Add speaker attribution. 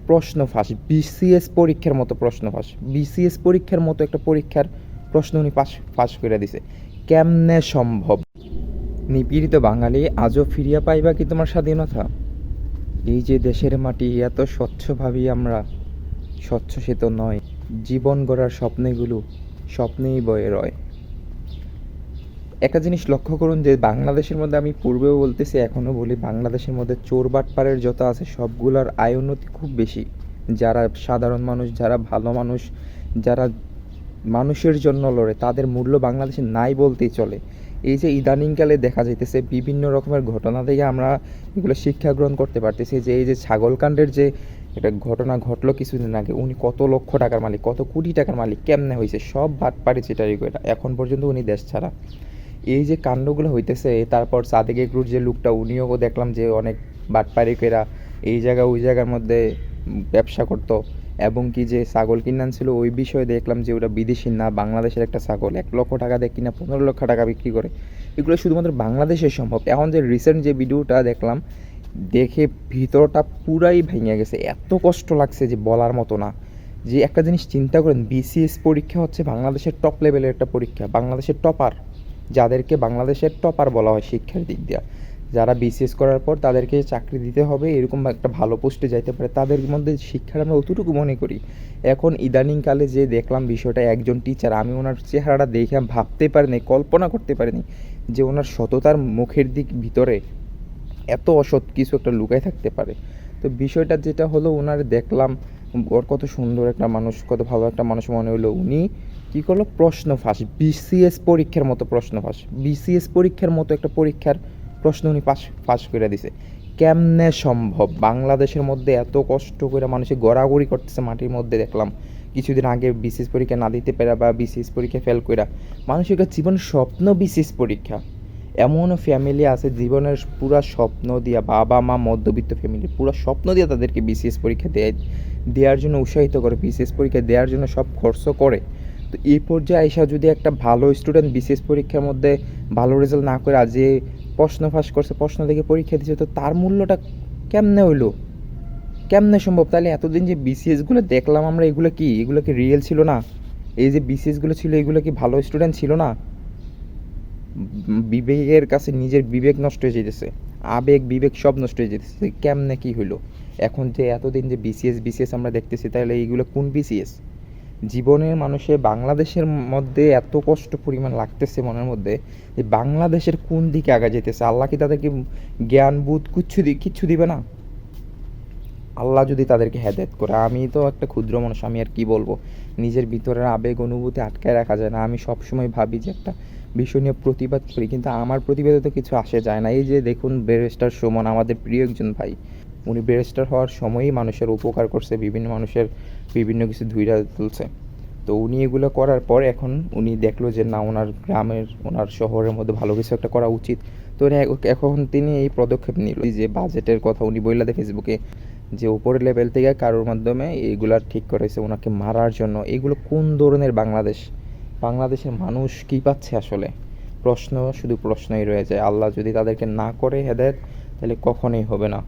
Speaker 1: প্রশ্ন ফাঁস, বিসিএস পরীক্ষার মতো প্রশ্ন ফাঁস, বিসিএস পরীক্ষার মতো একটা পরীক্ষার প্রশ্ন উনি ফাঁস করে দিছে। কেমনে সম্ভব? নিপীড়িত বাঙালি, আজও ফিরিয়া পাইবা কি তোমার স্বাধীনতা? এই যে দেশের মাটি এত স্বচ্ছ ভাবি আমরা, স্বচ্ছ সে তো নয়। জীবন গড়ার স্বপ্নগুলো স্বপ্নেই বয়ে রয়। একটা জিনিস লক্ষ্য করুন যে বাংলাদেশের মধ্যে, আমি পূর্বেও বলতেছি এখনও বলি, বাংলাদেশের মধ্যে চোর বাটপারের যত আছে সবগুলোর আয় উন্নতি খুব বেশি। যারা সাধারণ মানুষ, যারা ভালো মানুষ, যারা মানুষের জন্য লড়ে, তাদের মূল্য বাংলাদেশে নাই বলতেই চলে। এই যে ইদানিংকালে দেখা যাইতেছে বিভিন্ন রকমের ঘটনা থেকে আমরা এগুলো শিক্ষা গ্রহণ করতে পারতেছি, যে এই যে ছাগলকাণ্ডের যে একটা ঘটনা ঘটলো কিছুদিন আগে, উনি কত লক্ষ টাকার মালিক, কত কোটি টাকার মালিক, কেমনে হয়েছে? সব বাটপাড়ি চিটারি করে এখন পর্যন্ত উনি দেশ ছাড়া। এই যে কাণ্ডগুলো হইতেছে, তারপর সাদেক এগ্রুর যে লোকটা, উনিও দেখলাম যে অনেক বাটপারি কইরা এই জায়গা ওই জায়গার মধ্যে ব্যবসা করতো, এবং কি যে ছাগল কিনে আনছিল ওই বিষয়ে দেখলাম যে ওটা বিদেশি না, বাংলাদেশের একটা ছাগল 1 লক্ষ টাকা দিয়ে কিনা 15 লক্ষ টাকা বিক্রি করে। এগুলো শুধুমাত্র বাংলাদেশে সম্ভব। এখন যে রিসেন্ট যে ভিডিওটা দেখলাম, দেখে ভিতরটা পুরাই ভেঙে গেছে, এত কষ্ট লাগছে যে বলার মতো না। যে একটা জিনিস চিন্তা করেন, বিসিএস পরীক্ষা হচ্ছে বাংলাদেশের টপ লেভেলের একটা পরীক্ষা, বাংলাদেশের টপার, যাদেরকে বাংলাদেশের টপার বলা হয় শিক্ষার দিক দিয়ে, যারা বিসিএস করার পর তাদেরকে চাকরি দিতে হবে, এরকম একটা ভালো পোস্টে যাইতে পারে, তাদের মধ্যে শিক্ষার আমরা অতটুকু মনে করি। এখন ইদানিংকালে যে দেখলাম বিষয়টা, একজন টিচার, আমি ওনার চেহারাটা দেখে ভাবতে পারিনি, কল্পনা করতে পারিনি যে ওনার সততার মুখের দিক ভিতরে এত অসৎ কিছু একটা লুকায় থাকতে পারে। তো বিষয়টা যেটা হলো, ওনার দেখলাম ওর কত সুন্দর একটা মানুষ, কত ভালো একটা মানুষ মনে হলো, উনি কী করলো? প্রশ্ন ফাঁস, বিসিএস পরীক্ষার মতো প্রশ্ন ফাঁস, বিসিএস পরীক্ষার মতো একটা পরীক্ষার প্রশ্ন উনি ফাঁস করে দিছে। কেমনে সম্ভব? বাংলাদেশের মধ্যে এত কষ্ট করে মানুষে গড়াগড়ি করতেছে মাটির মধ্যে, দেখলাম কিছুদিন আগে বিসিএস পরীক্ষা না দিতে পারা বা বিসিএস পরীক্ষা ফেল কইরা মানুষের জীবনের স্বপ্ন বিসিএস পরীক্ষা। এমনও ফ্যামিলি আছে জীবনের পুরা স্বপ্ন দিয়া, বাবা মা মধ্যবিত্ত ফ্যামিলি, পুরো স্বপ্ন দিয়ে তাদেরকে বিসিএস পরীক্ষা দেওয়ার জন্য উৎসাহিত করে, বিসিএস পরীক্ষা দেওয়ার জন্য সব খরচ করে। তো এই পর্যায়ে আইসা যদি একটা ভালো স্টুডেন্ট বিসিএস পরীক্ষার মধ্যে ভালো রেজাল্ট না করে যে প্রশ্ন ফাঁস করছে, প্রশ্ন দেখে পরীক্ষা দিচ্ছে, তো তার মূল্যটা কেমনে হইলো? কেমনে সম্ভব? তাহলে এতদিন যে বিসিএসগুলো দেখলাম আমরা, এগুলো কি রিয়েল ছিল না? এই যে বিসিএসগুলো ছিল, এগুলো কি ভালো স্টুডেন্ট ছিল না? বিবেকের কাছে নিজের বিবেক নষ্ট হয়ে যেতেছে, আবেগ বিবেক সব নষ্ট হয়ে যেতেছে। কেমনে কি হইলো? এখন যে এতদিন যে বিসিএস আমরা দেখতেছি, তাহলে এইগুলো কোন বিসিএস? জীবনের মানুষে বাংলাদেশের মধ্যে এত কষ্ট পরিমাণ লাগতেছে মনের মধ্যে, যে বাংলাদেশের কোন দিকে আগা যেতেছে? আল্লাহ কি তাদেরকে জ্ঞান বুধ কিচ্ছু দিবে না? আল্লাহ যদি তাদেরকে হেদায়েত করে, আমি তো একটা ক্ষুদ্র মানুষ, আমি আর কি বলবো? নিজের ভিতরের আবেগ অনুভূতি আটকায় রাখা যায় না। আমি সবসময় ভাবি যে একটা বিষয় নিয়ে প্রতিবাদ করি, কিন্তু আমার প্রতিবাদে তো কিছু আসে যায় না। এই যে দেখুন, ব্যারিস্টার সুমন, আমাদের প্রিয় একজন ভাই, উনি ব্যারিস্টার হওয়ার সময়ই মানুষের উপকার করছে, বিভিন্ন মানুষের বিভিন্ন কিছু ধুইরা তুলছে। তো উনি এগুলো করার পর এখন উনি দেখলো যে না, ওনার গ্রামের, ওনার শহরের মধ্যে ভালো কিছু একটা করা উচিত। তো এখন তিনি এই পদক্ষেপ নিল যে বাজেটের কথা উনি বললা দেয় ফেসবুকে, যে উপরের লেভেল থেকে কারোর মাধ্যমে এইগুলা ঠিক করেছে ওনাকে মারার জন্য। এগুলো কোন ধরনের বাংলাদেশ? বাংলাদেশের মানুষ কী পাচ্ছে আসলে? প্রশ্ন, শুধু প্রশ্নই রয়ে যায়। আল্লাহ যদি তাদেরকে না করে হেদায়েত, তাহলে কখনোই হবে না।